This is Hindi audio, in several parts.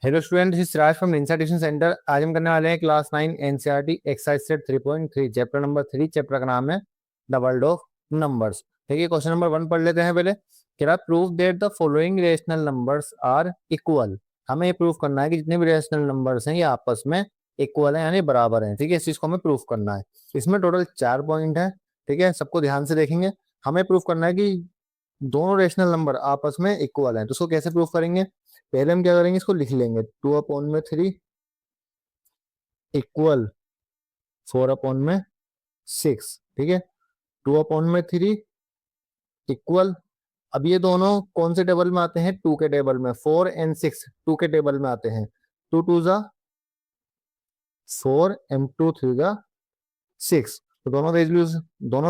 Hello student, this is Raj from Ninja tuition centre. आज हम करने वाले हैं class 9 NCERT exercise set 3.3 chapter number 3। Chapter का नाम है डबल ऑफ नंबर्स। ठीक है, क्वेश्चन नंबर 1 पढ़ लेते हैं पहले। क्या prove that the following rational numbers are equal. हमें ये प्रूव करना है कि जितने भी रेशनल नंबर्स हैं ये आपस में इक्वल है, यानी बराबर हैं। ठीक है, इस चीज को हमें प्रूव करना है। इसमें टोटल 4 पॉइंट है। ठीक है, सबको ध्यान से देखेंगे। हमें प्रूव करना है कि दोनों रेशनल नंबर आपस में इक्वल हैं। तो उसको कैसे प्रूव करेंगे? पहले हम क्या करेंगे, इसको लिख लेंगे 2/3 इक्वल 4/6। ठीक है, 2/3 इक्वल, अब ये दोनों कौन से टेबल में आते हैं? 2 के टेबल में। 4 एंड 6 2 के टेबल में आते हैं। 2 2 जा 4 एंड 2 3 जा 6। तो दोनों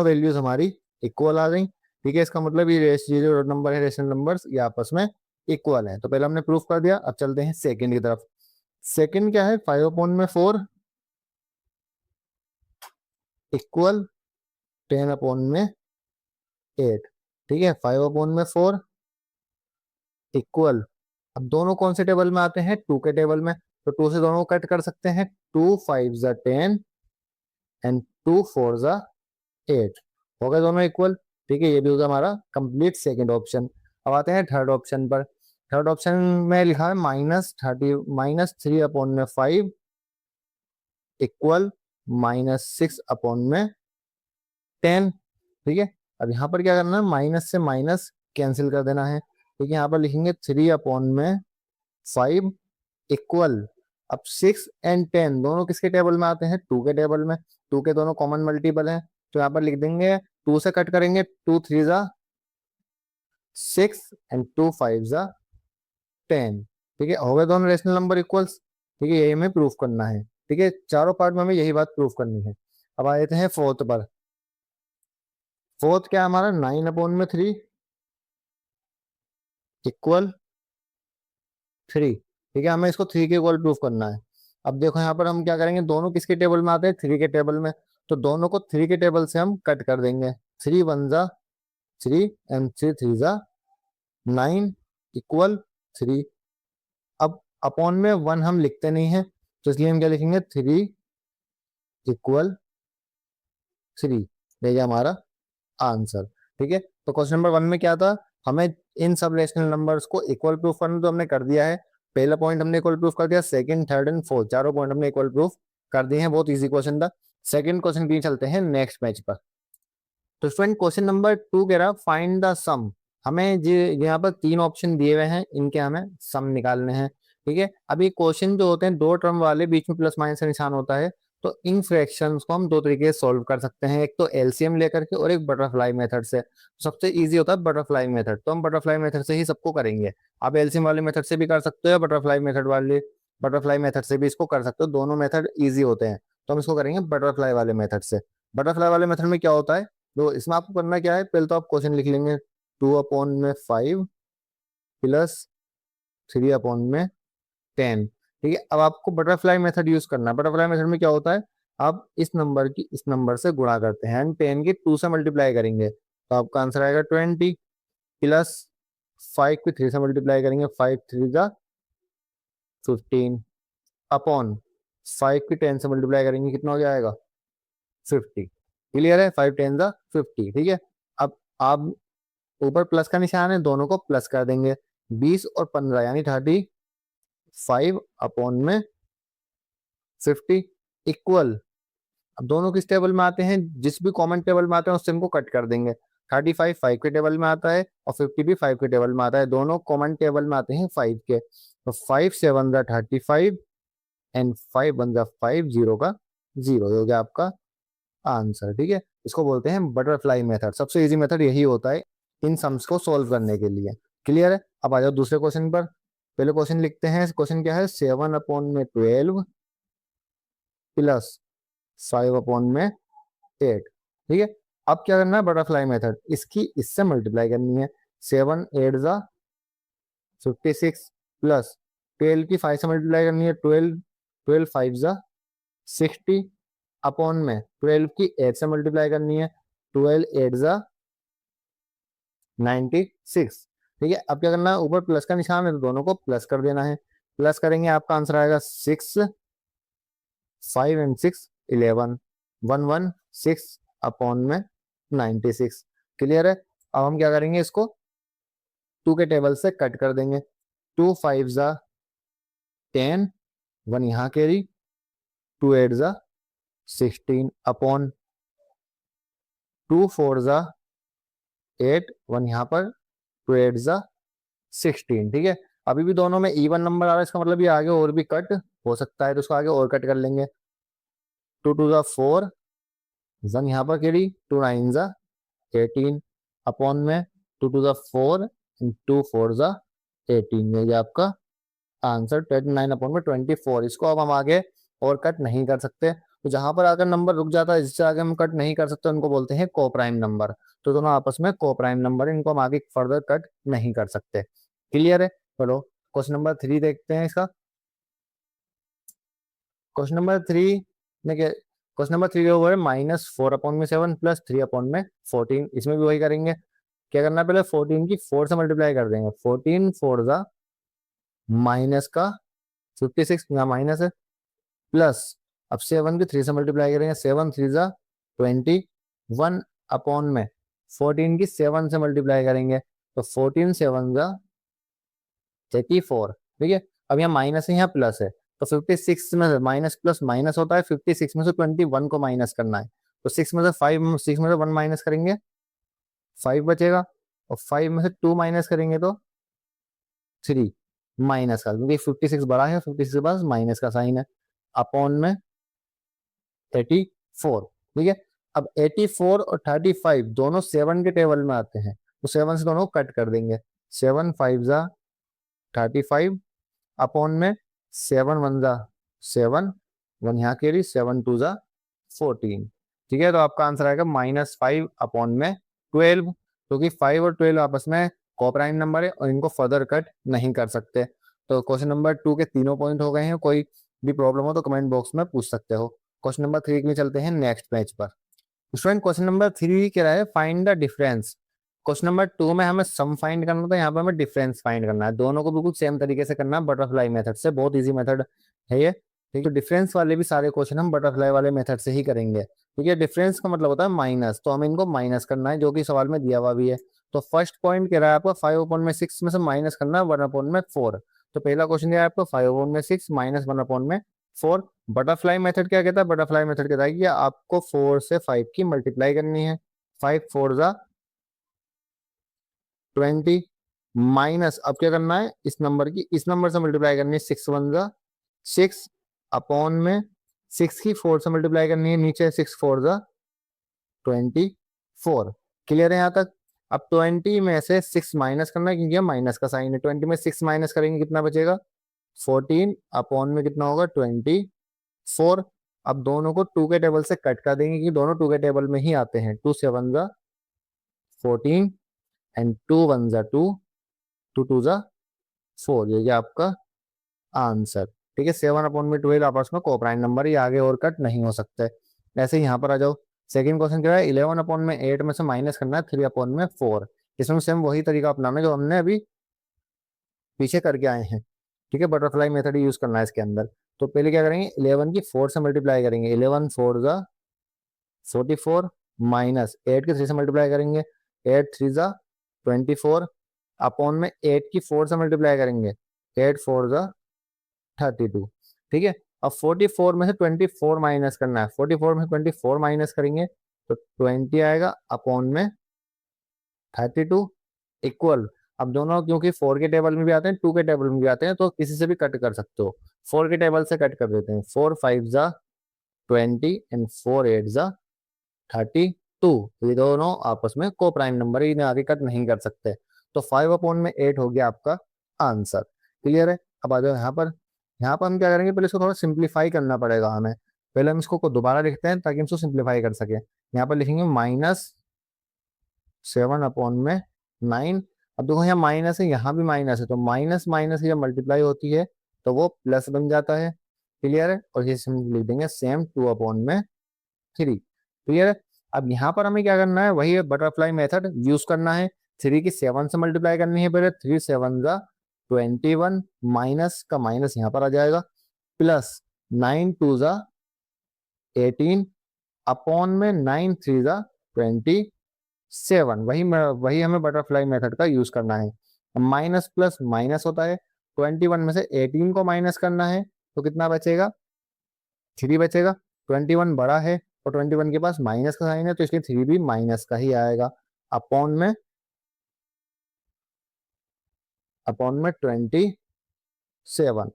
वैल्यूज हमारी इक्वल आ गई। ठीक है, इसका मतलब ये जो नंबर है रेशनल नंबर्स ये आपस में इक्वल है। तो पहले हमने प्रूफ कर दिया। अब चलते हैं सेकंड की तरफ। सेकंड क्या है? 5/4 इक्वल 10/8। ठीक है, 5/4 इक्वल, अब दोनों कौन से टेबल में आते हैं? 2 के टेबल में। तो 2 से दोनों को कट कर सकते हैं। 2 5 जा 10 एंड 2 4 जा 8। हो गए दोनों इक्वल। ठीक है, ये भी होगा हमारा कंप्लीट सेकंड ऑप्शन। अब आते हैं थर्ड ऑप्शन पर। थर्ड ऑप्शन में लिखा है -3/5 इक्वल -6/10। ठीक है, अब यहाँ पर क्या करना है? माइनस से माइनस कैंसिल कर देना है। ठीक है, यहाँ पर लिखेंगे 3/5 इक्वल, अब 6 एंड 10 दोनों किसके टेबल में आते हैं? 2 के टेबल में। 2 के दोनों कॉमन मल्टीपल हैं, तो यहाँ पर लिख देंगे 2 से कट करेंगे 2 3 जा 6 एंड 2 5 जा 10। ठीक है, हो गए दोनों रेशनल नंबर इक्वल्स। ठीक है, यही हमें प्रूफ करना है। ठीक है, चारों पार्ट में हमें यही बात प्रूफ करनी है। अब आ जाते हैं फोर्थ पर। फोर्थ क्या है हमारा? 9/3 इक्वल 3। ठीक है, हमें इसको 3 के इक्वल प्रूफ करना है। अब देखो यहाँ पर हम क्या करेंगे, दोनों किसके टेबल में आते हैं? 3 के टेबल में। तो दोनों को 3 के टेबल से हम कट कर देंगे। 3 1 जा 3 एंड 3 3 जा 9 इक्वल 3। अब अपॉन में 1 हम लिखते नहीं है, तो इसलिए हम क्या लिखेंगे? 3 इक्वल 3। ये हमारा आंसर। ठीक है, तो क्वेश्चन नंबर 1 में क्या था? हमें इन सब रेशनल नंबर्स को इक्वल प्रूफ करना, तो हमने कर दिया है। पहला पॉइंट हमने इक्वल प्रूफ कर दिया। सेकंड, थर्ड एंड फोर्थ चारों पॉइंट हमने इक्वल प्रूफ कर दिए हैं। बहुत इजी क्वेश्चन था। सेकंड क्वेश्चन के लिए चलते हैं नेक्स्ट पेज पर। तो स्टूडेंट क्वेश्चन नंबर 2 कह रहा फाइंड द सम। हमें जी यहाँ पर 3 ऑप्शन दिए हुए हैं, इनके हमें सम निकालने हैं। ठीक है, अभी क्वेश्चन जो होते हैं 2 टर्म वाले, बीच में प्लस माइनस का निशान होता है। तो इन फ्रैक्शंस को हम 2 तरीके से सॉल्व कर सकते हैं, एक तो एलसीएम लेकर के और एक बटरफ्लाई मेथड से। सबसे इजी होता है बटरफ्लाई मेथड, तो हम बटरफ्लाई मेथड से ही सबको करेंगे। आप एलसीएम वाले मेथड से भी कर सकते हो या बटरफ्लाई मेथड से भी इसको कर सकते हो। दोनों मेथड ईजी होते हैं, तो हम इसको करेंगे बटरफ्लाई वाले मेथड से। बटरफ्लाई वाले मेथड में क्या होता है? तो इसमें आपको करना क्या है, पहले तो आप क्वेश्चन लिख लेंगे 2/5 प्लस 3/10। ठीक है, अब आपको बटरफ्लाई मेथड यूज करना है। बटरफ्लाई मेथड में क्या होता है? आप इस नंबर की इस नंबर से गुणा करते हैं एंड 10 की 2 से मल्टीप्लाई करेंगे, तो आपका आंसर आएगा 20 प्लस 5 की 3 से मल्टीप्लाई करेंगे, 5 3 जा 15 अपॉन 5 की 10 से मल्टीप्लाई करेंगे, कितना हो जाएगा? 50। क्लियर है? 5 10 जा 50। ठीक है, अब आप ऊपर प्लस का निशान है, दोनों को प्लस कर देंगे। 20 और 15 यानी 35/50 इक्वल, अब दोनों किस टेबल में आते हैं? जिस भी कॉमन टेबल में आते हैं उससे इनको कट कर देंगे। 35 5 के टेबल में आता है और 50 भी 5 के टेबल में आता है। दोनों कॉमन टेबल में आते हैं 5 के। तो 5 7 जा 35 एंड 5 1 जा 5, 0 का 0 हो गया आपका आंसर। ठीक है, इसको बोलते हैं बटरफ्लाई मेथड। सबसे इजी मेथड यही होता है इन सम्स को सॉल्व करने के लिए। क्लियर है? अब आ जाओ दूसरे क्वेश्चन पर। पहले क्वेश्चन लिखते हैं। क्वेश्चन क्या है? 7/12 प्लस 5/8। ठीक है, अब क्या करना है? बटरफ्लाई मेथड, इसकी इससे मल्टीप्लाई करनी है। 7 8 जा 56 प्लस 12 की 5 से मल्टीप्लाई करनी है। 12 12 5 जा 60 अपॉन में 12 की 8 से मल्टीप्लाई करनी है। 12 8 जा 96। ठीक है, अब क्या करना है? ऊपर प्लस का निशान है तो दोनों को प्लस कर देना है। प्लस करेंगे, आपका आंसर आएगा 6, 5 एंड 6 11, 116 अपॉन में 96। क्लियर है। अब हम क्या करेंगे, इसको 2 के टेबल से कट कर देंगे। 2 5 जा 10, 1 यहाँ कैरी, 2 8 जा 16 अपॉन 2 4 जा 8, 1 यहाँ पर, 2 8 जा 16। ठीक है, अभी भी दोनों में इवन नंबर आ रहा है, इसका मतलब ये आगे और भी कट हो सकता है, तो उसको आगे और कट कर लेंगे। 2 2 जा 4, 1 यहाँ पर कैरी, 2 9 जा 18 अपॉन में 2 2 जा 4 एंड 2 4 जा 18। ये आपका आंसर 29 अपॉन में 24। इसको अब हम आगे और कट नहीं कर सकते, तो जहां पर आकर नंबर रुक जाता है, जिससे आगे हम कट नहीं कर सकते, उनको बोलते हैं कोप्राइम नंबर। तो दोनों आपस में कोप्राइम नंबर, इनको हम आगे फर्दर कट नहीं कर सकते। क्लियर है। चलो क्वेश्चन नंबर 3 देखते हैं इसका। क्वेश्चन नंबर 3 में क्या, क्वेश्चन नंबर 3 ओवर -4 अपॉन में 7 प्लस 3 अपॉन में 14। इसमें भी वही करेंगे। क्या करना है, पहले 14 की 4 से मल्टीप्लाई कर देंगे। 14 4 जा माइनस का 56, यहाँ माइनस है, प्लस अब 7 की 3 से मल्टीप्लाई करेंगे। 7 3 जा 21 अपॉन में 14 की 7 से मल्टीप्लाई करेंगे, तो 14 7 जा 34। ठीक है, अब यहाँ माइनस है, यहाँ प्लस है, तो 56 में से माइनस प्लस माइनस होता है, 56 में से 21 को माइनस करना है, तो 6 में से 5, 6 में से 1 माइनस करेंगे, 5 बचेगा, और 5 में से 2 माइनस करेंगे तो 3 माइनस का, क्योंकि 56 बड़ा है, 56 के पास माइनस का साइन है, अपॉन में 34। ठीक है, अब 84 और 35 दोनों 7 के टेबल में आते हैं, तो 7 से दोनों कट कर देंगे। 7 5 जा 35 अपॉन में 7 1 जा 7, 1 यहाँ कैरी, 7 2 जा 14। ठीक है, तो आपका आंसर आएगा -5 अपॉन में 12, क्योंकि 5 और 12 आपस में कोप्राइम नंबर है और इनको फर्दर कट नहीं कर सकते। तो क्वेश्चन नंबर 2 के तीनों पॉइंट हो गए हैं। कोई भी प्रॉब्लम हो तो कमेंट बॉक्स में पूछ सकते हो। क्वेश्चन नंबर 3 में चलते हैं नेक्स्ट पेज पर। स्टूडेंट क्वेश्चन नंबर 3 कह रहा है find the difference. Question number 2 में हमें सम फाइंड करना था, यहाँ पर हमें डिफरेंस फाइंड करना है। दोनों को बिल्कुल सेम तरीके से करना है, बटरफ्लाई मेथड से। बहुत इजी मेथड है ये। ठीक है, तो डिफरेंस वाले भी सारे क्वेश्चन हम बटरफ्लाई वाले मेथड से ही करेंगे। ठीक है, डिफरेंस का मतलब होता है माइनस, तो हमें इनको माइनस करना है, जो कि सवाल में दिया हुआ भी है। तो फर्स्ट पॉइंट कह रहा है आपका 5 अपॉन में 6 में से माइनस करना है 1 अपॉन में 4। तो पहला क्वेश्चन दिया है आपको 5 अपॉन में 6 माइनस 1 अपॉन में 4। बटरफ्लाई मेथड क्या कहता है, बटरफ्लाई मेथड कहता है कि आपको 4 से 5 की मल्टीप्लाई करनी है। 5 4 जा 20 माइनस, अब क्या करना है, इस नंबर की इस नंबर से मल्टीप्लाई करनी है। 6 1 जा 6 अपॉन में 6 की 4 से मल्टीप्लाई करनी है, नीचे 6 4 जा 24। क्लियर है यहाँ तक। अब 20 में से 6 माइनस करना है, क्योंकि माइनस का साइन है। 20 में 6 माइनस करेंगे, कितना बचेगा, 14 अपॉन में कितना होगा 24। अब दोनों को 2 के टेबल से कट कर देंगे, क्योंकि दोनों 2 के टेबल में ही आते हैं। 2 7 जा 14 एंड 2 1 जा 2, 2 2 जा 4। ये आपका आंसर। ठीक है, 7 अपॉन में 12 आपस में कोप्राइम नंबर, ये आगे और कट नहीं हो सकते। ऐसे ही यहाँ पर आ जाओ। सेकंड क्वेश्चन क्या है, 11 अपॉन में 8 में से माइनस करना है 3 अपॉन में 4। इसमें सेम वही तरीका अपनाना है जो हमने अभी पीछे करके आए हैं। ठीक है, बटरफ्लाई मेथड यूज करना है इसके अंदर। तो पहले क्या करेंगे, 11 की 4 से मल्टीप्लाई करेंगे। 11 4 जा 44 माइनस 8 की 3 से मल्टीप्लाई करेंगे। 8 3 जा 24 अपॉन में 8 की 4 से मल्टीप्लाई करेंगे। 8 4 जा 32। ठीक है, अब 44 में से 24 माइनस करना है। 44 में से 24 माइनस करेंगे तो 20 आएगा अपॉन में 32 इक्वल। अब दोनों क्योंकि 4 के टेबल में भी आते हैं, 2 के टेबल में भी आते हैं, तो किसी से भी कट कर सकते हो। 4 के टेबल से कट कर देते हैं। 4 5 जा 20 एंड 4 8 जा 32। ये दोनों आपस में को प्राइम नंबर, इन्हें आगे कट नहीं कर सकते। तो 5 अपॉन में 8 हो गया आपका आंसर। क्लियर है। अब आ जाओ यहाँ पर। यहाँ पर हम क्या करेंगे, पहले इसको थोड़ा सिंप्लीफाई करना पड़ेगा हमें। पहले हम इसको दोबारा लिखते हैं ताकि हम इसको सिंप्लीफाई कर सके। यहाँ पर लिखेंगे -7 अपॉन में 9। अब देखो यहाँ माइनस है, यहाँ भी माइनस है, तो माइनस माइनस जब मल्टीप्लाई होती है तो वो प्लस बन जाता है। क्लियर है। और ये लिख देंगे सेम 2 अपॉन में 3। क्लियर है। अब यहाँ पर हमें क्या करना है, वही बटरफ्लाई मेथड यूज करना है। 3 की 7 से मल्टीप्लाई करनी है पहले। 3 7 जा 21 माइनस का माइनस यहाँ पर आ जाएगा, प्लस 9 2 ज़ा 18 अपॉन में 9 3 ज़ा 27। वही हमें बटरफ्लाई मेथड का यूज करना है। माइनस प्लस माइनस होता है, 21 में से 18 को माइनस करना है तो कितना बचेगा, 3 बचेगा। 21 बड़ा है और 21 के पास माइनस का साइन है तो इसलिए 3 भी माइनस का ही आएगा। अपॉन में 27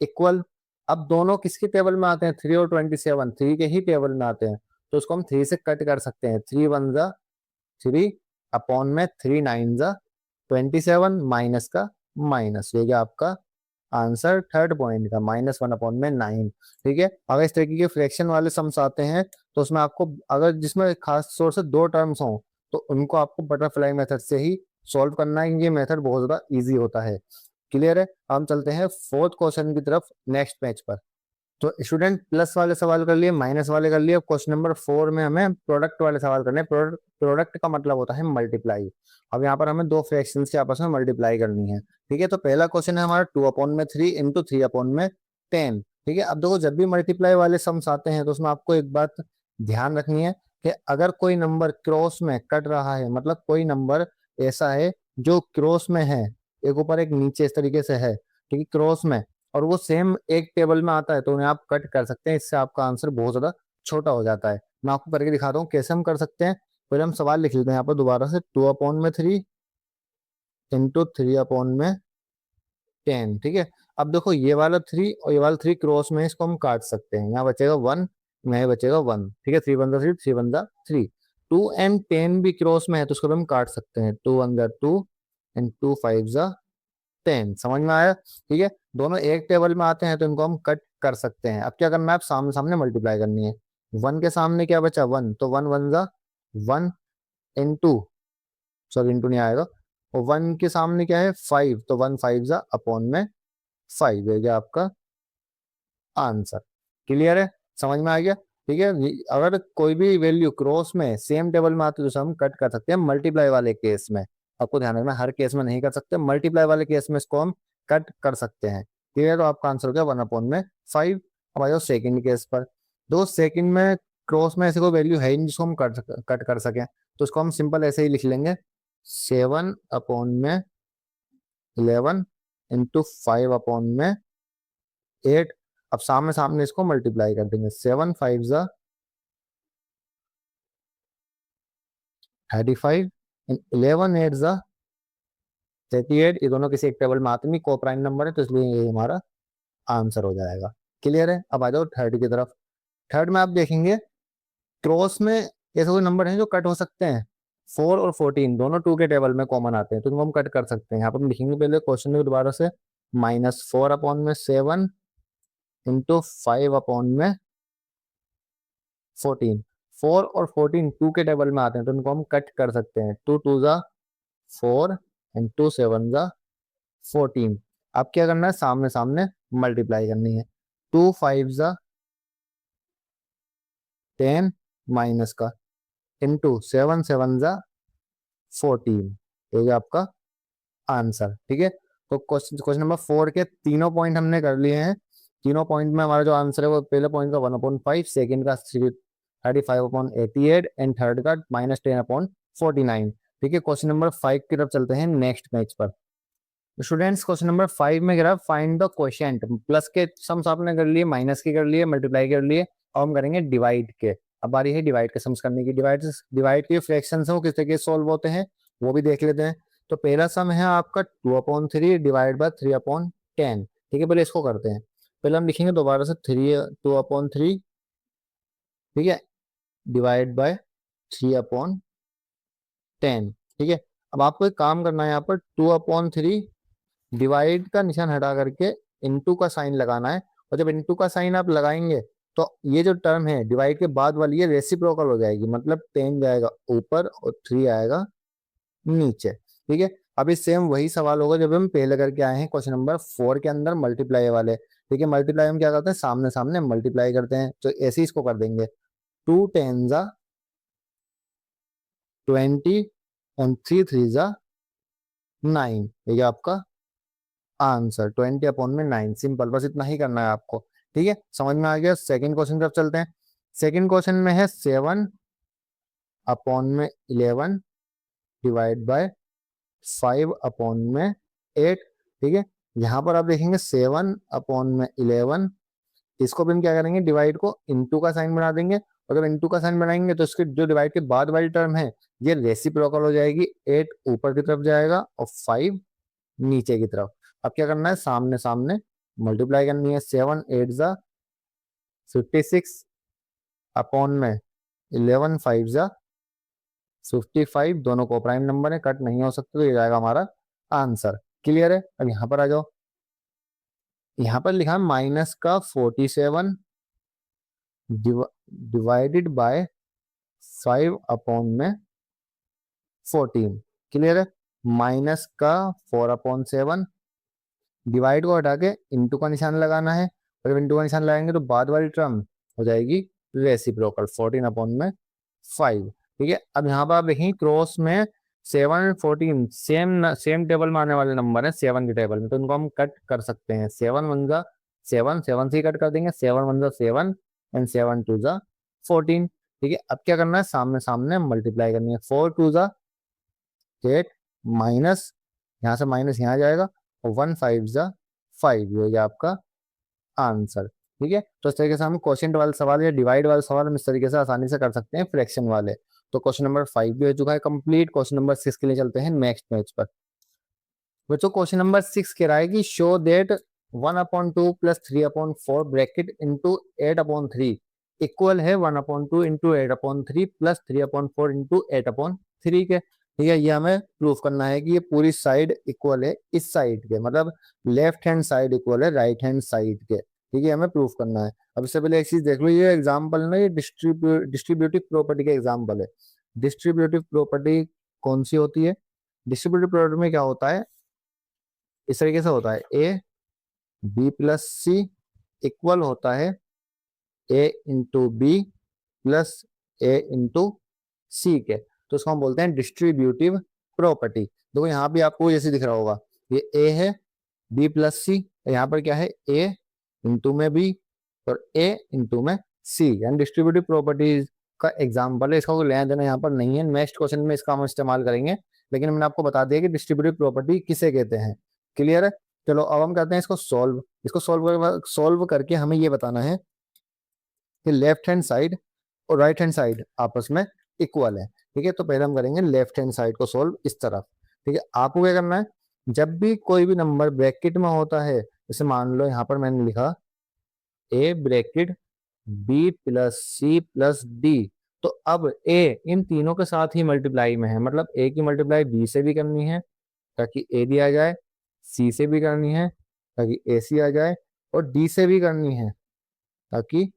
इक्वल। अब दोनों किसके टेबल में आते हैं, 3 और 27 3 के ही टेबल में आते हैं, तो उसको हम 3 से कट कर सकते हैं। 3 1 ज़ा 3 अपॉन में 3 9 ज़ा 27 माइनस का माइनस, ये गया आपका आंसर थर्ड पॉइंट का, -1/9। ठीक है, अगर इस तरीके के फ्रैक्शन वाले सम्स आते हैं तो उसमें आपको, अगर जिसमें खास तौर से दो टर्म्स हों तो उनको आपको बटरफ्लाई मेथड से ही सॉल्व करना है। ये मेथड बहुत ज्यादा इजी होता है। क्लियर है, हम चलते हैं फोर्थ क्वेश्चन की तरफ नेक्स्ट पेज पर। तो स्टूडेंट प्लस वाले सवाल कर लिए, माइनस वाले कर लिए, अब क्वेश्चन नंबर 4 में हमें प्रोडक्ट वाले सवाल करने हैं। प्रोडक्ट का मतलब होता है मल्टीप्लाई। अब यहाँ पर हमें दो फ्रैक्शंस के आपस में मल्टीप्लाई करनी है। ठीक है, तो पहला क्वेश्चन है हमारा 2/3 इंटू 3/10। ठीक है, अब देखो जब भी मल्टीप्लाई वाले सम्स आते हैं तो उसमें आपको एक बात ध्यान रखनी है कि अगर कोई नंबर क्रॉस में कट रहा है, मतलब कोई नंबर ऐसा है जो क्रॉस में है, एक ऊपर एक नीचे इस तरीके से है, ठीक है, क्रॉस में, और वो सेम एक टेबल में आता है तो उन्हें आप कट कर सकते हैं। इससे आपका आंसर बहुत ज्यादा छोटा हो जाता है। मैं आपको करके दिखाता हूँ कैसे हम कर सकते हैं। पहले हम सवाल लिख लेते हैं यहाँ पर दोबारा से, 2/3 इंटू 3/10। ठीक है, अब देखो ये वाला 3 और ये वाला 3 क्रॉस में है, इसको हम काट सकते हैं। यहाँ बचेगा 1, यहाँ बचेगा 1। ठीक है, 3 1 3, 3 1 3। 2 and 10 भी क्रॉस में है तो उसको भी हम काट सकते हैं। 2 1 2 एंड 2 5 10। समझ में आया। ठीक है, दोनों एक टेबल में आते हैं तो इनको हम कट कर सकते हैं। अब क्या करना है, आप सामने सामने मल्टीप्लाई करनी है। 1 के सामने क्या बचा, 1, तो 1 1 ज़ा 1 इंटू, सॉरी इंटू नहीं आएगा, और 1 के सामने क्या है, 5, तो 1 5 ज़ा अपॉन में 5, ये गया आपका आंसर। क्लियर है, समझ में आ गया। ठीक है, अगर कोई भी वैल्यू क्रॉस में सेम टेबल में आती है तो हम कट कर सकते हैं मल्टीप्लाई वाले केस में। आपको ध्यान रखना, हर केस में नहीं कर सकते, मल्टीप्लाई वाले केस में इसको हम कट कर सकते हैं। ठीक है, तो आपका आंसर हो गया 1/5। अब आ जाओ सेकेंड केस पर। दो सेकेंड में क्रॉस में ऐसे कोई वैल्यू है ही नहीं जिसको हम कट कर सकें, तो उसको हम सिंपल ऐसे ही लिख लेंगे, 7/11 इंटू 5/8। अब सामने सामने इसको मल्टीप्लाई कर देंगे, 7 5 ज़ा 35 एंड 11 8 ज़ा 38। ये दोनों किसी एक टेबल में आते नहीं, को प्राइम नंबर है तो इसलिए ये हमारा आंसर हो जाएगा। क्लियर है, अब आ जाओ थर्ड की तरफ। थर्ड में आप देखेंगे क्रॉस में ऐसे कोई नंबर हैं जो कट हो सकते हैं। 4 और 14 दोनों 2 के टेबल में कॉमन आते हैं तो इनको हम कट कर सकते हैं। यहाँ पर हम लिखेंगे पहले क्वेश्चन में दोबारा से, -4/7 इंटू 5/14। 4 और 14 2 के टेबल में आते हैं तो इनको हम कट कर सकते हैं। 2 2 ज़ा 4 एंड 2 7 ज़ा 14। अब क्या करना है, सामने सामने मल्टीप्लाई करनी है। 2 5 ज़ा 10 माइनस का इंटू 7 7 ज़ा 14, ये है आपका आंसर। ठीक है, तो क्वेश्चन क्वेश्चन नंबर 4 के तीनों पॉइंट हमने कर लिए हैं। तीनों पॉइंट में हमारा जो आंसर है वो पहले पॉइंट का 1/5, सेकेंड का 35/88 एंड थर्ड का -10/49। ठीक है, क्वेश्चन नंबर 5 की तरफ चलते हैं नेक्स्ट पेज पर। स्टूडेंट्स क्वेश्चन नंबर 5 में गिरा फाइंड द क्वोशिएंट। प्लस के सम्स आपने कर लिए, माइनस के कर लिए, मल्टीप्लाई कर लिए, और हम करेंगे डिवाइड के। अब बारी है डिवाइड के सम्स करने की। डिवाइड के फ्रैक्शंस हैं वो किस तरीके से सॉल्व होते हैं वो भी देख लेते हैं। तो पहला सम है आपका 2/3 डिवाइड बाय 3/10। ठीक है, पहले इसको करते हैं। पहले हम लिखेंगे दोबारा से 2/3, ठीक है, डिवाइड बाय 3/10। ठीक है, अब आपको एक काम करना है, यहाँ पर 2/3 डिवाइड का निशान हटा करके इनटू का साइन लगाना है। और जब इनटू का साइन आप लगाएंगे तो ये जो टर्म है डिवाइड के बाद वाली ये रेसिप्रोकल हो जाएगी, मतलब 10 जाएगा ऊपर और 3 आएगा नीचे। ठीक है, अभी सेम वही सवाल होगा जब हम पहले करके आए हैं क्वेश्चन नंबर 4 के अंदर मल्टीप्लाई वाले। ठीक है, मल्टीप्लाई हम क्या करते हैं, सामने सामने मल्टीप्लाई करते हैं, तो ऐसे ही इसको कर देंगे। 2 10 ज़ा 20 एंड 3 3 ज़ा 9, ये आपका आंसर 20/9, सिंपल, बस इतना ही करना है आपको। ठीक है, समझ में आ गया। सेकंड क्वेश्चन तरफ चलते हैं। सेकंड क्वेश्चन में है 7/11 डिवाइड बाय 5/8। ठीक है, यहाँ पर आप देखेंगे 7/11, इसको भी हम क्या करेंगे, डिवाइड को इंटू का साइन बना देंगे, और जब इंटू का साइन बनाएंगे तो इसके जो डिवाइड के बाद वाली टर्म है ये रेसिप्रोकल हो जाएगी, 8 ऊपर की तरफ जाएगा और 5 नीचे की तरफ। अब क्या करना है, सामने सामने मल्टीप्लाई करनी है। 7 8 जा 56, अपॉन में 11 5 जा 55, दोनों को प्राइम नंबर है, कट नहीं हो सकते, तो ये जाएगा हमारा आंसर। क्लियर है। अब यहाँ पर आ जाओ, यहाँ पर लिखा माइनस का 47 डिवाइडेड बाय 5/14। क्लियर है। माइनस का 4/7, डिवाइड को हटा के इंटू का निशान लगाना है, और जब इंटू का निशान लगाएंगे तो बाद वाली टर्म हो जाएगी रेसिप्रोकल, 14/5। ठीक है, अब यहाँ पर आप देखेंगे क्रॉस में 7 14 सेम टेबल में आने वाले नंबर है, 7 के टेबल में, तो इनको हम कट कर सकते हैं। 7 1 जा 7, 7 से ही कट कर देंगे, 7 1 जा 7 एंड 7 2 जा 14। ठीक है, अब क्या करना है, सामने सामने मल्टीप्लाई करनी है। 4 2 जा 8, माइनस यहाँ से माइनस यहाँ जाएगा, और 1 5 जा 5, ये हो गया आपका आंसर। ठीक है, तो इस तरीके से हम क्वेश्चन वाले सवाल या डिवाइड वाले सवाल हम इस तरीके से आसानी से कर सकते हैं फ्रैक्शन वाले। तो क्वेश्चन नंबर 5 भी हो चुका है कंप्लीट। क्वेश्चन नंबर 6 के लिए चलते हैं नेक्स्ट पेज पर। बच्चों क्वेश्चन नंबर 6 कह रहा है कि show that 1/2 plus 3/4 bracket into 8/3 equal है 1/2 इंटू 8/3 प्लस 3/4 इंटू 8/3 के। ठीक है, ये हमें प्रूफ करना है कि ये पूरी साइड इक्वल है इस साइड के, मतलब लेफ्ट हैंड साइड इक्वल है राइट हैंड साइड के। ठीक है, हमें प्रूफ करना है। अब इससे पहले एक चीज देख लो, ये एग्जाम्पल ना, ये डिस्ट्रीब्यूटिव प्रॉपर्टी का एग्जाम्पल है। डिस्ट्रीब्यूटिव प्रॉपर्टी कौन सी होती है? डिस्ट्रीब्यूटिव प्रॉपर्टी में क्या होता है, इस तरीके से होता है, A B plus C equal होता है A into B plus A into C के। तो इसको हम बोलते हैं डिस्ट्रीब्यूटिव प्रॉपर्टी। देखो यहाँ भी आपको जैसे दिख रहा होगा, ये ए है, बी प्लस सी, यहाँ पर क्या है, ए इंटू में बी और ए इंटू में सी, यानी डिस्ट्रीब्यूटिव प्रॉपर्टीज का एग्जाम्पल है। इसका कोई लेना देना यहाँ पर नहीं है, नेक्स्ट क्वेश्चन में इसका हम इस्तेमाल करेंगे, लेकिन मैंने आपको बता दिया कि डिस्ट्रीब्यूटिव प्रॉपर्टी किसे कहते हैं। क्लियर है। चलो अब हम करते हैं इसको सॉल्व। इसको सॉल्व करके हमें ये बताना है कि लेफ्ट हैंड साइड और राइट हैंड साइड आपस में इक्वल है। ठीक है, तो पहले हम करेंगे लेफ्ट हैंड साइड को सॉल्व इस तरफ। ठीक है, आपको क्या करना है, जब भी कोई भी नंबर ब्रैकेट में होता है, जैसे मान लो यहाँ पर मैंने लिखा A bracket B plus C plus D, तो अब ए इन तीनों के साथ ही मल्टीप्लाई में है, मतलब ए की मल्टीप्लाई बी से भी करनी है ताकि ए डी आ जाए, सी से भी करनी है ताकि ए सी आ जाए, और डी से भी करनी है ताकि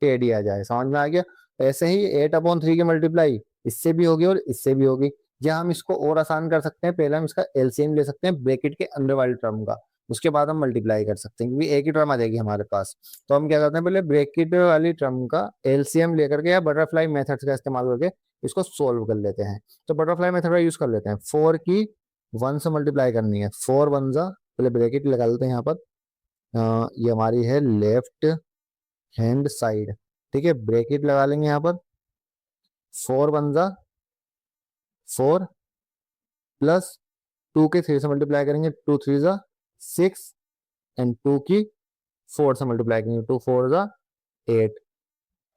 ए डी आ जाए। समझ में आ गया। ऐसे ही 8/3 की मल्टीप्लाई इससे भी होगी और इससे भी होगी। या हम इसको और आसान कर सकते हैं, पहले हम इसका एलसीएम ले सकते हैं ब्रैकेट के अंदर वाली टर्म का, उसके बाद हम मल्टीप्लाई कर सकते हैं, क्योंकि एक ही टर्म आ जाएगी हमारे पास। तो हम क्या करते हैं, पहले ब्रैकेट वाली टर्म का एलसीएम लेकर के या बटरफ्लाई मेथड का इस्तेमाल करके इसको सोल्व कर लेते हैं। तो बटरफ्लाई मेथड का यूज कर लेते हैं। 4 की 1 से मल्टीप्लाई करनी है, 4 1 जा, पहले ब्रैकेट लगा लेते हैं यहाँ पर। ये हमारी है लेफ्ट हैंड साइड। ठीक है, ब्रैकेट लगा लेंगे यहाँ पर। 4 1 जा 4 प्लस 2 के 3 से मल्टीप्लाई करेंगे, 2 3 जा 6 एंड 2 की 4 से मल्टीप्लाई करेंगे, 2 4 जा 8।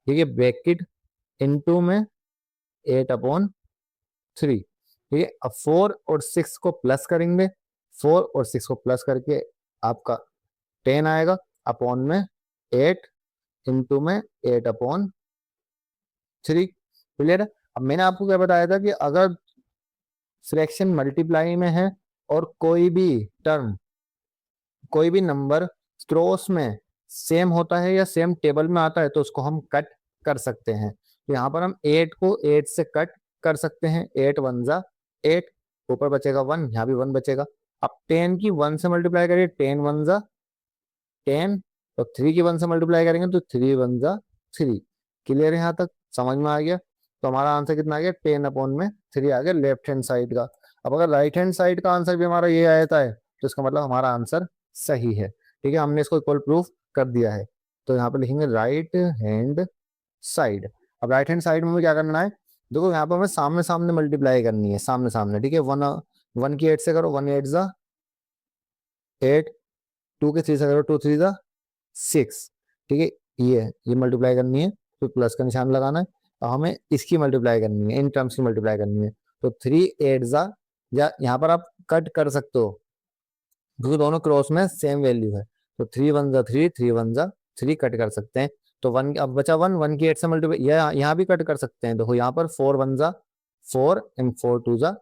ठीक है, ब्रैकेट इनटू में 8/3। ठीक है, अब 4 और 6 को प्लस करेंगे, 4 और 6 को प्लस करके आपका 10 आएगा, अपॉन में 8 इंटू में 8/3। क्लियर है। अब मैंने आपको क्या बताया था कि अगर फ्रैक्शन मल्टीप्लाई में है और कोई भी टर्म, कोई भी नंबर क्रॉस में सेम होता है या सेम टेबल में आता है, तो उसको हम कट कर सकते हैं। तो यहाँ पर हम 8 को 8 से कट कर सकते हैं। 8 1 जा 8, ऊपर बचेगा 1, यहाँ भी 1 बचेगा। अब 10 की 1 से मल्टीप्लाई करिए, 10 1 जा 10, तो 3 की 1 से मल्टीप्लाई करेंगे तो 3 1 जा 3। क्लियर है, यहाँ तक समझ में आ गया। तो हमारा आंसर कितना आ गया, 10/3 आ गया लेफ्ट हैंड साइड का। अब अगर राइट हैंड साइड का आंसर भी हमारा ये आया था, तो इसका मतलब हमारा आंसर सही है। ठीक है, हमने इसको इक्वल प्रूफ कर दिया है। तो यहाँ पर लिखेंगे राइट हैंड साइड। अब राइट हैंड साइड में हमें क्या करना है, देखो यहाँ पर हमें सामने सामने मल्टीप्लाई करनी है, सामने सामने। ठीक है, वन वन की 8 से करो, 1 8 जा 8, 2 के 3 से करो, 2 3 जा 6। ठीक है, ये मल्टीप्लाई करनी है, तो प्लस का निशान लगाना है। और हमें इसकी मल्टीप्लाई करनी है, इन टर्म्स की मल्टीप्लाई करनी है। तो 3 8 जा, या यहाँ पर आप कट कर सकते हो क्योंकि दोनों क्रॉस में सेम वैल्यू है। तो 3 1 जा 3, 3 1 जा 3 कट कर सकते हैं। तो वन अब बचा 1, 1 की 8 से मल्टीप्लाई, यहाँ भी कट कर सकते हैं। देखो यहाँ पर 4 1 जा 4 एंड 4 2 जा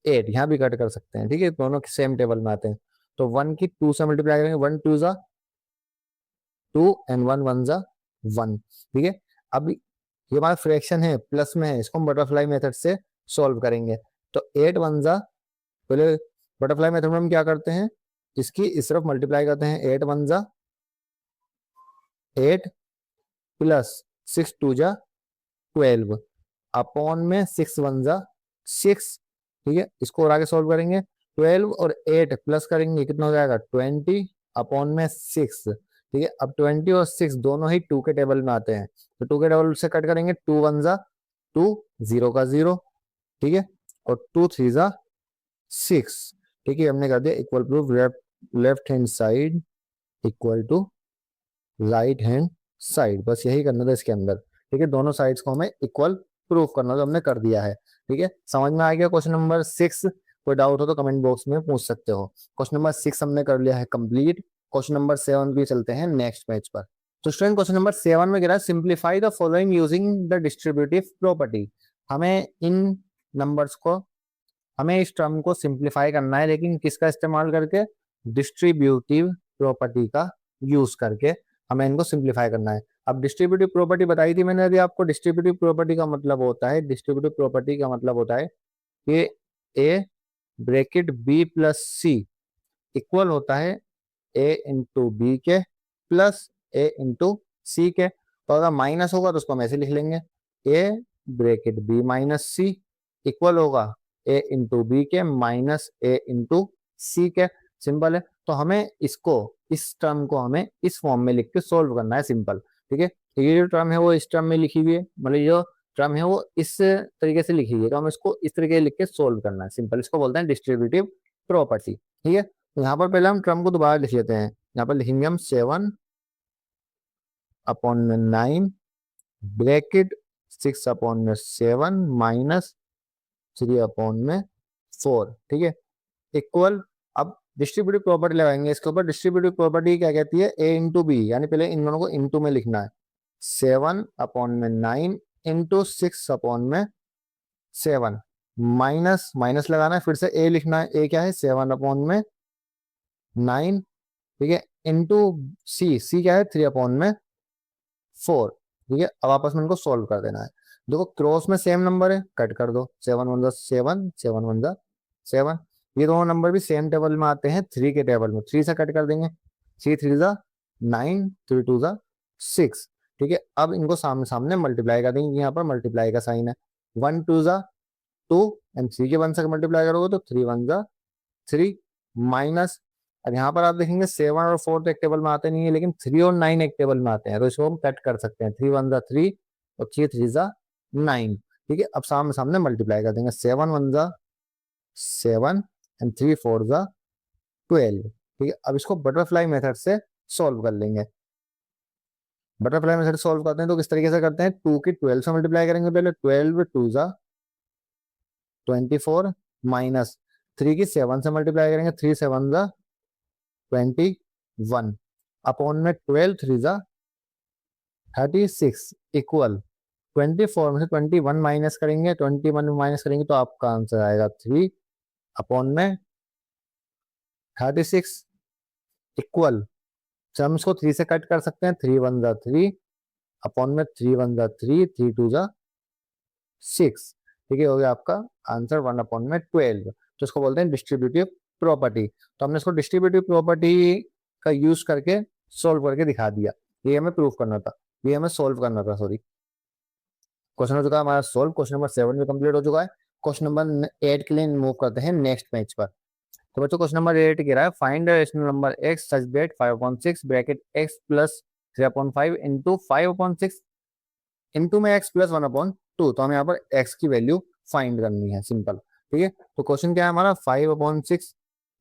8, यहाँ भी कट कर सकते हैं। ठीक है, दोनों सेम टेबल में आते हैं। तो 1 की 2 से मल्टीप्लाई करेंगे, 1 2 जा 2 एंड 1 1 जा 1। ठीक है, अब ये हमारा फ्रैक्शन है, प्लस में है, इसको हम बटरफ्लाई मेथड से सॉल्व करेंगे। तो 8 1 जा, पहले बटरफ्लाई मेथड में हम क्या करते हैं, इसकी इस तरफ मल्टीप्लाई करते हैं। 8 1 जा 8 प्लस 6 2 जा 12 अपॉन में 6 1 जा 6। ठीक है, इसको और आगे सॉल्व करेंगे। 12 और 8 प्लस करेंगे, कितना हो जाएगा 20 अपॉन में 6। ठीक है, अब 20 और 6 दोनों ही 2 के टेबल में आते हैं, तो 2 के टेबल से कट करेंगे। 2 1 जा 2, 0 का 0। ठीक है, और 2 3 जा 6। ठीक है, हमने कर दिया equal proof, left hand side equal to right hand side. बस यही करना था इसके अंदर। ठीक है, दोनों साइड्स को हमें इक्वल प्रूफ करना, तो हमने कर दिया है। ठीक है, समझ में आ गया क्वेश्चन नंबर 6? कोई डाउट हो तो कमेंट बॉक्स में पूछ सकते हो। क्वेश्चन नंबर 6 हमने कर लिया है कंप्लीट। क्वेश्चन नंबर 7 भी चलते हैं नेक्स्ट पेज पर। तो स्टूडेंट क्वेश्चन नंबर 7 में गिरा simplify the following using the distributive property. हमें इन नंबर्स को, हमें इस टर्म को सिंप्लीफाई करना है, लेकिन किसका इस्तेमाल करके, डिस्ट्रीब्यूटिव प्रॉपर्टी का यूज करके हमें इनको सिंप्लीफाई करना है। अब डिस्ट्रीब्यूटिव प्रॉपर्टी बताई थी मैंने अभी आपको। डिस्ट्रीब्यूटिव प्रॉपर्टी का मतलब होता है, डिस्ट्रीब्यूटिव प्रॉपर्टी का मतलब होता है कि ए bracket B plus C equal होता है ए इंटू बी के प्लस ए इंटू सी के। तो अगर माइनस होगा तो उसको हम ऐसे लिख लेंगे, ए ब्रैकेट बी माइनस सी इक्वल होगा ए इंटू बी के माइनस ए इंटू सी के। सिंपल है। तो हमें इसको, इस टर्म को हमें इस फॉर्म में लिख के सोल्व करना है, सिंपल। ठीक है, ये जो टर्म है वो इस टर्म में लिखी हुई है, मतलब जो टर्म है वो इस तरीके से लिखी हुई है, तो हमें इसको इस तरीके से लिख के सोल्व करना है, सिंपल। इसको बोलते हैं डिस्ट्रीब्यूटिव प्रॉपर्टी। ठीक है, तो यहाँ पर पहले हम टर्म को दोबारा लिख लेते हैं। यहाँ पर लिखेंगे हम 7 अपॉन में 9 ब्रैकेट 6 अपॉन में 7 माइनस 3 अपॉन में 4। ठीक है, इक्वल। अब डिस्ट्रीब्यूटिव प्रॉपर्टी लगाएंगे इसके ऊपर। डिस्ट्रीब्यूटिव प्रॉपर्टी क्या कहती है, ए इंटू बी, यानी पहले इन दोनों को इंटू में लिखना है। 7 अपॉन में 9 इंटू 6 अपॉन में 7 माइनस माइनस लगाना है, फिर से ए लिखना है। ए क्या है, 7 अपॉन में 9। ठीक है, इंटू सी, सी क्या है 3 अपॉन में 4। ठीक है, अब आपस में इनको सोल्व कर देना है। देखो क्रॉस में सेम नंबर है, कट कर दो। 7 1 7, 7 1 7। ये दोनों नंबर भी सेम टेबल में आते हैं, 3 के टेबल में। 3 से कट कर देंगे, 3 3 जा 9, 3 2 जा 6। ठीक है, अब इनको सामने सामने मल्टीप्लाई कर देंगे, यहाँ पर मल्टीप्लाई का साइन है। 1 2 जा 2 एंड 3 के 1 से मल्टीप्लाई करोगे तो 3 1 जा 3 माइनस। अब यहाँ पर आप देखेंगे 7 और 4 तो एक टेबल में आते नहीं है, लेकिन 3 और 9 एक टेबल में आते हैं, तो इसको हम कट कर सकते हैं। 3 1 जा 3 और 3 3 जा 9। ठीक है, अब सामने सामने मल्टीप्लाई कर देंगे। 7 1 जा 7 एंड 3 4 जा 12। ठीक है, अब इसको बटरफ्लाई मेथड से सॉल्व कर लेंगे। बटरफ्लाई मेथड सॉल्व करते हैं तो किस तरीके से करते हैं, 2 की 12 से मल्टीप्लाई करेंगे पहले। 12 2 जा 24 माइनस 3 की 7 से मल्टीप्लाई करेंगे। 3 7 जा 21 अपॉन में 12 3 जा 36 इक्वल 24 में से 21 माइनस करेंगे। 21 में माइनस करेंगे तो आपका आंसर आएगा 3 अपॉन में 36 इक्वल। हम इसको 3 से कट कर सकते हैं। 3 1 जा 3 अपॉन में 3 1 जा 3, 3 2 जा 6। ठीक है, हो गया आपका आंसर 1 अपॉन में 12। तो इसको बोलते हैं डिस्ट्रीब्यूटिव प्रॉपर्टी। तो हमने इसको डिस्ट्रीब्यूटिव प्रॉपर्टी का यूज करके सोल्व करके दिखा दिया। ये हमें प्रूफ करना था, ये हमें सोल्व करना था, सॉरी। क्वेश्चन हो चुका है हमारा सोल्व। क्वेश्चन नंबर 7 भी कंप्लीट हो चुका है। क्वेश्चन नंबर 8 के लिए मूव करते हैं नेक्स्ट पेज पर। तो बच्चों क्वेश्चन नंबर 8 कह रहा है find rational number x such that 5/6 bracket x plus 3/5 into 5/6 into में x प्लस 1/2। तो हमें यहाँ पर x की वैल्यू फाइंड करनी है, सिंपल। ठीक है, तो क्वेश्चन क्या है हमारा, 5/6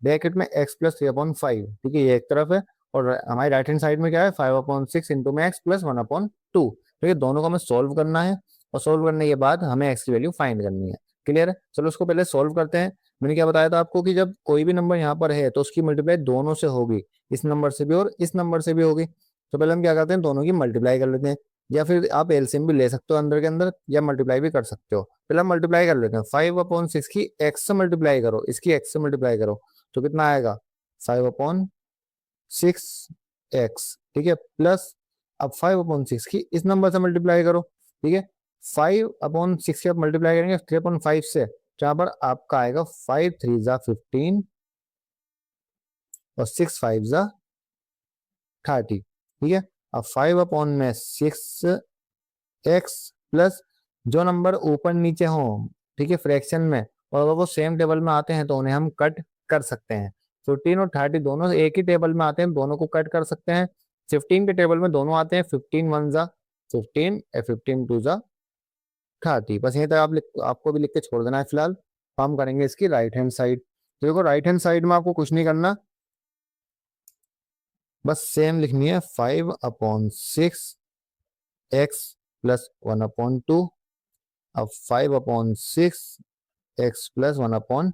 ब्रैकेट में x प्लस 3/5। ठीक है, ये एक तरफ है, और हमारी राइट हैंड साइड में क्या है, 5/6 इंटू में x प्लस 1/2। ठीक है, दोनों को हमें सोल्व करना है, और सोल्व करने के बाद हमें x की वैल्यू फाइंड करनी है। क्लियर है, चलो उसको पहले सोल्व करते हैं। मैंने क्या बताया था आपको कि जब कोई भी नंबर यहाँ पर है तो उसकी मल्टीप्लाई दोनों से होगी, इस नंबर से भी और इस नंबर से भी होगी। तो पहले हम क्या करते हैं, दोनों की मल्टीप्लाई कर लेते हैं, या फिर आप एलसीएम भी ले सकते हो अंदर के अंदर, या मल्टीप्लाई भी कर सकते हो। पहले हम मल्टीप्लाई कर लेते हैं, 5/6 की एक्स से मल्टीप्लाई करो, इसकी एक्स से मल्टीप्लाई करो, तो कितना आएगा, 5/6 एक्स। ठीक है, प्लस अब 5/6 की इस नंबर से मल्टीप्लाई करो। ठीक है, 5/6 के आप मल्टीप्लाई करेंगे 3/5 से, जहां पर आपका आएगा 5×3 = 15 और 6×5 = 30। ठीक है, अब 5/6 एक्स प्लस जो नंबर ऊपर नीचे हो, ठीक है, फ्रैक्शन में, और अगर वो सेम टेबल में आते हैं तो उन्हें हम कट कर सकते हैं। 15 और 30 दोनों एक ही टेबल में आते हैं, दोनों को कट कर सकते हैं। 15 के टेबल में दोनों आते हैं, 15 1 = 15 और 15 2 = 30। बस यहीं तक आपको भी लिख के छोड़ देना है फिलहाल। तो हम करेंगे इसकी राइट हैंड साइड। तो देखो राइट हैंड साइड में आपको कुछ नहीं करना, बस सेम लिखनी है, 5/6 एक्स प्लस 1/2। अब 5/6 एक्स प्लस 1/2।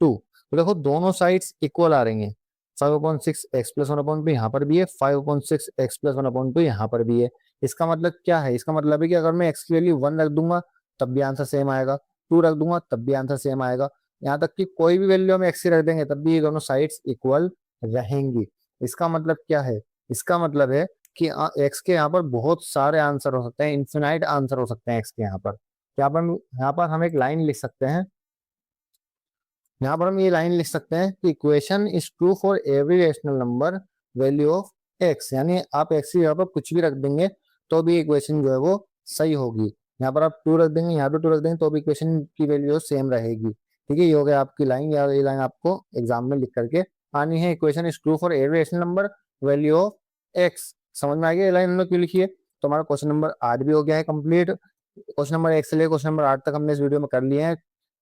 तो देखो दोनों साइड्स इक्वल आ रही हैं, 5/6 एक्स प्लस 1/2 यहाँ पर भी है, 5/6 एक्स प्लस 1/2 यहाँ पर भी है। इसका मतलब क्या है, इसका मतलब है कि अगर मैं एक्स की वैल्यू 1 रख दूंगा तब भी आंसर सेम आएगा, 2 रख दूंगा तब भी आंसर सेम आएगा, यहाँ तक कि कोई भी वैल्यू हम एक्स की रख देंगे तब भी ये दोनों साइड्स इक्वल रहेंगी। इसका मतलब क्या है, इसका मतलब है कि एक्स के यहाँ पर बहुत सारे आंसर हो सकते हैं, इन्फिनाइट आंसर हो सकते हैं एक्स के यहाँ पर। यहाँ पर हम एक लाइन लिख सकते हैं, यहाँ पर हम ये लाइन लिख सकते हैं कि equation is true for every rational number value of x. यानी आप एक्स की जगह पर कुछ भी रख देंगे तो भी इक्वेशन जो है वो सही होगी। यहाँ पर आप 2 रख देंगे, यहाँ पे 2 रख देंगे तो भी इक्वेशन की वैल्यू सेम रहेगी। ठीक है, ये हो गया आपकी लाइन, या ये लाइन आपको एग्जाम में लिख करके आनी है, equation is true for every rational number value of x. समझ में आ गया ये लाइन हमने क्यों लिखी है। तो हमारा क्वेश्चन नंबर 8 भी हो गया है कंप्लीट। क्वेश्चन नंबर 1 से लेकर क्वेश्चन नंबर 8 तक हमने इस वीडियो में कर लिए हैं।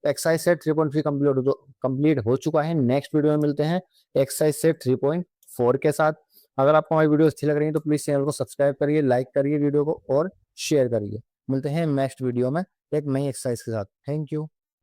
एक्सरसाइज सेट 3.3 कंप्लीट हो चुका है। नेक्स्ट वीडियो में मिलते हैं एक्सरसाइज सेट 3.4 के साथ। अगर आपको हमारी वीडियो अच्छी लग रही है तो प्लीज चैनल को सब्सक्राइब करिए, लाइक करिए वीडियो को और शेयर करिए। मिलते हैं नेक्स्ट वीडियो में एक नई एक्सरसाइज के साथ। Thank you.